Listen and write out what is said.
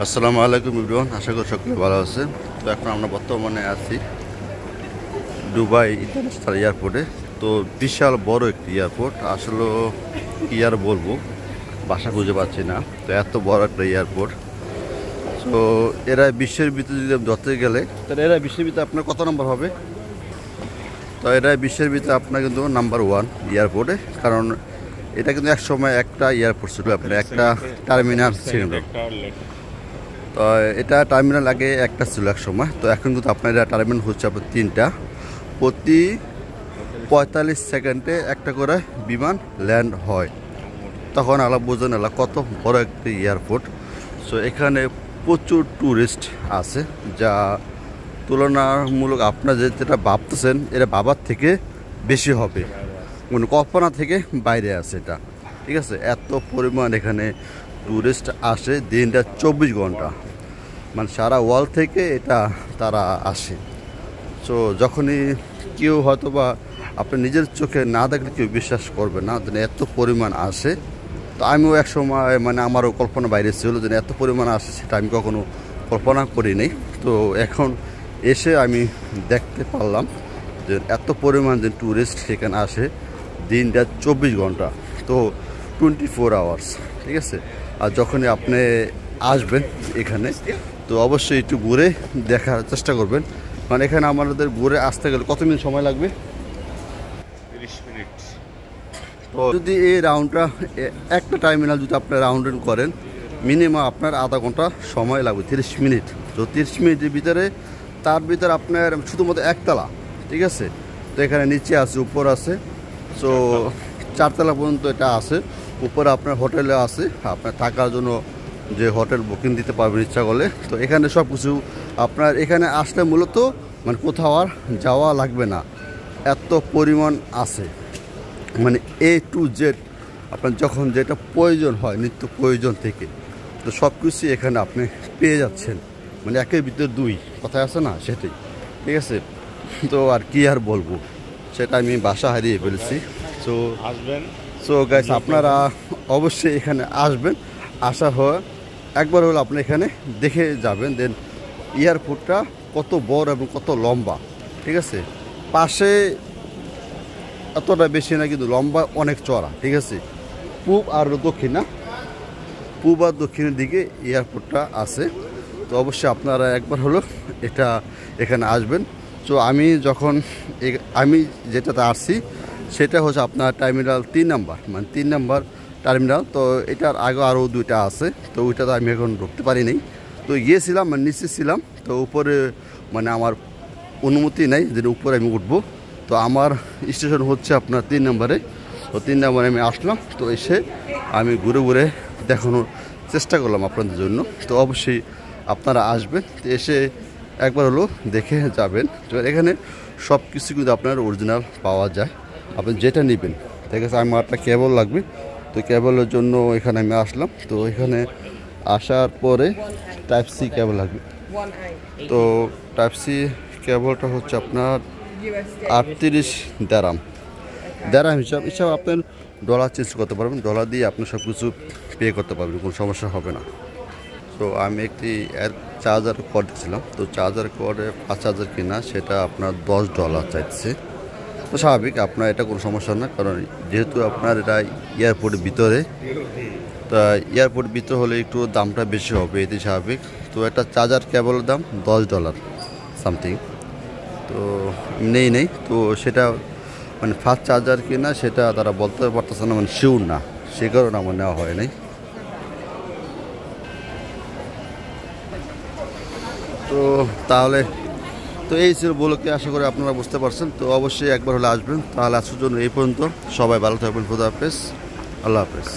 আসসালামু আলাইকুম এভরিওয়ান, আশা করি সকলে ভালো আছে। তো এখন আমরা বর্তমানে আছি দুবাই ইন্টারন্যাশনাল এয়ারপোর্টে। তো বিশাল বড় একটি এয়ারপোর্ট, আসলে কি আর বলবো, ভাষা খুঁজে পাচ্ছি না। তো এত বড় একটা এয়ারপোর্ট। তো এরা বিশ্বের ভিতরে যদি ধরতে গেলে, তাহলে এরা বিশ্বের ভিতরে আপনার কত নম্বর হবে? তো এরা বিশ্বের ভিতরে আপনার কিন্তু নাম্বার 1 এয়ারপোর্টে, কারণ এটা কিন্তু এক সময় একটা এয়ারপোর্ট ছিল, আপনার একটা টার্মিনাল ছিল। তো এটা টার্মিনাল আগে একটা ছিল এক সময়, তো এখন কিন্তু আপনার এটা টার্মিনাল হচ্ছে আপনার 3টা। প্রতি 45 সেকেন্ডে একটা করে বিমান ল্যান্ড হয়। তখন আলা বোঝেন এলা কত বড় একটি এয়ারপোর্ট। সো এখানে প্রচুর ট্যুরিস্ট আছে, যা তুলনামূলক আপনার যেটা ভাবতেছেন এটা ভাবার থেকে বেশি হবে, মানে কল্পনা থেকে বাইরে আছে এটা। ঠিক আছে, এত পরিমাণ এখানে ট্যুরিস্ট আসে, দিনটা 24 ঘন্টা, মানে সারা ওয়ার্ল্ড থেকে এটা তারা আসে। সো যখনই কেউ হয়তো বা আপনি নিজের চোখে না দেখলে কেউ বিশ্বাস করবে না যে এত পরিমাণ আসে। তো আমিও এক সময় মানে আমারও কল্পনা বাইরে ছিল যে এত পরিমাণ আসে, সেটা আমি কখনো কল্পনা করিনি। তো এখন এসে আমি দেখতে পারলাম যে এত পরিমাণ যে ট্যুরিস্ট সেখানে আসে, দিনটা 24 ঘন্টা, তো 24 আওয়ার্স। ঠিক আছে, আর যখনই আপনি আসবেন এখানে, তো অবশ্যই একটু ঘুরে দেখার চেষ্টা করবেন। মানে এখানে আমাদের ঘুরে আসতে গেলে কত মিনিট সময় লাগবে? 30 মিনিট। তো যদি এই রাউন্ডটা একটা টার্মিনাল যদি আপনি রাউন্ড করেন, মিনিমাম আপনার আধা ঘন্টা সময় লাগবে, 30 মিনিট। তো 30 মিনিটের ভিতরে তার ভিতরে আপনার শুধুমাত্র একতলা। ঠিক আছে, তো এখানে নিচে আছে, উপর আছে। সো 4তলা পর্যন্ত এটা আছে। উপরে আপনার হোটেলে আছে, আপনার থাকার জন্য যে হোটেল বুকিং দিতে পারবেন ইচ্ছা করলে। তো এখানে সব কিছু আপনার এখানে আসলে মূলত মানে কোথাও আর যাওয়া লাগবে না, এত পরিমাণ আছে। মানে A to Z আপনার যখন যেটা প্রয়োজন হয়, নিত্য প্রয়োজন থেকে, তো সব কিছু এখানে আপনি পেয়ে যাচ্ছেন। মানে একের ভিতরে দুই কথা আছে না, সেটাই। ঠিক আছে, তো আর কি আর বলবো, সেটা আমি বাসা হারিয়ে ফেলেছি। সো আসবেন। সো গাইস, আপনারা অবশ্যই এখানে আসবেন। আসা হয় একবার হলো আপনি এখানে দেখে যাবেন, দেন এয়ারপোর্টটা কত বড় এবং কত লম্বা। ঠিক আছে, পাশে এতটা বেশি না, কিন্তু লম্বা অনেক চড়া। ঠিক আছে, পূব আর দক্ষিণ না, পূব আর দক্ষিণের দিকে এয়ারপোর্টটা আছে। তো অবশ্যই আপনারা একবার হলো এটা এখানে আসবেন। তো আমি যেটাতে আসছি সেটা হচ্ছে আপনার টার্মিনাল 3 নাম্বার, মানে 3 নাম্বার টার্মিনাল। তো এটার আগে আরও 2টা আছে, তো ওইটাতে আমি এখন ঢুকতে পারিনি। তো গিয়েছিলাম, মানে নিচে ছিলাম, তো উপরে মানে আমার অনুমতি নেই যে উপরে আমি উঠবো। তো আমার স্টেশন হচ্ছে আপনার 3 নম্বরে। তো 3 নম্বরে আমি আসলাম। তো এসে আমি ঘুরে ঘুরে দেখানোর চেষ্টা করলাম আপনাদের জন্য। তো অবশ্যই আপনারা আসবেন, তো এসে একবার হলো দেখে যাবেন। তো এখানে সব কিছু কিন্তু আপনার অরিজিনাল পাওয়া যায়, আপনি যেটা নেবেন। ঠিক আছে, আমার একটা কেবল লাগবে, তো কেবলের জন্য এখানে আমি আসলাম। তো এখানে আসার পরে টাইপ সি কেবল লাগবে। তো টাইপ সি কেবলটা হচ্ছে আপনার 38 দেরাম হিসাব আপনার ডলার চেঞ্জ করতে পারবেন, ডলার দিয়ে আপনি সব কিছু পে করতে পারবেন, কোনো সমস্যা হবে না। তো আমি একটি চার্জার কর্ড দিয়েছিলাম, তো চার্জার কর্ডে 5000 কিনা, সেটা আপনার $10 চাইছে। তো স্বাভাবিক, আপনার এটা কোনো সমস্যা না, কারণ যেহেতু আপনার এটা এয়ারপোর্টের ভিতরে, তা এয়ারপোর্টের ভিতরে হলে একটু দামটা বেশি হবে, এটি স্বাভাবিক। তো একটা চার্জার কেবলের দাম $10 সামথিং। তো নেই, তো সেটা মানে ফাস্ট চার্জার কিনা সেটা তারা বলতে পারতেছে না, মানে শিওর না, সে কারণে আমার নেওয়া হয় নাই। তো তাহলে তো এই ছিল বলকে, আশা করি আপনারা বুঝতে পারছেন। তো অবশ্যই একবার হলে আসবেন। তাহলে আজকের জন্য এই পর্যন্ত, সবাই ভালো থাকবেন, খোদা হাফেজ, আল্লাহ হাফেজ।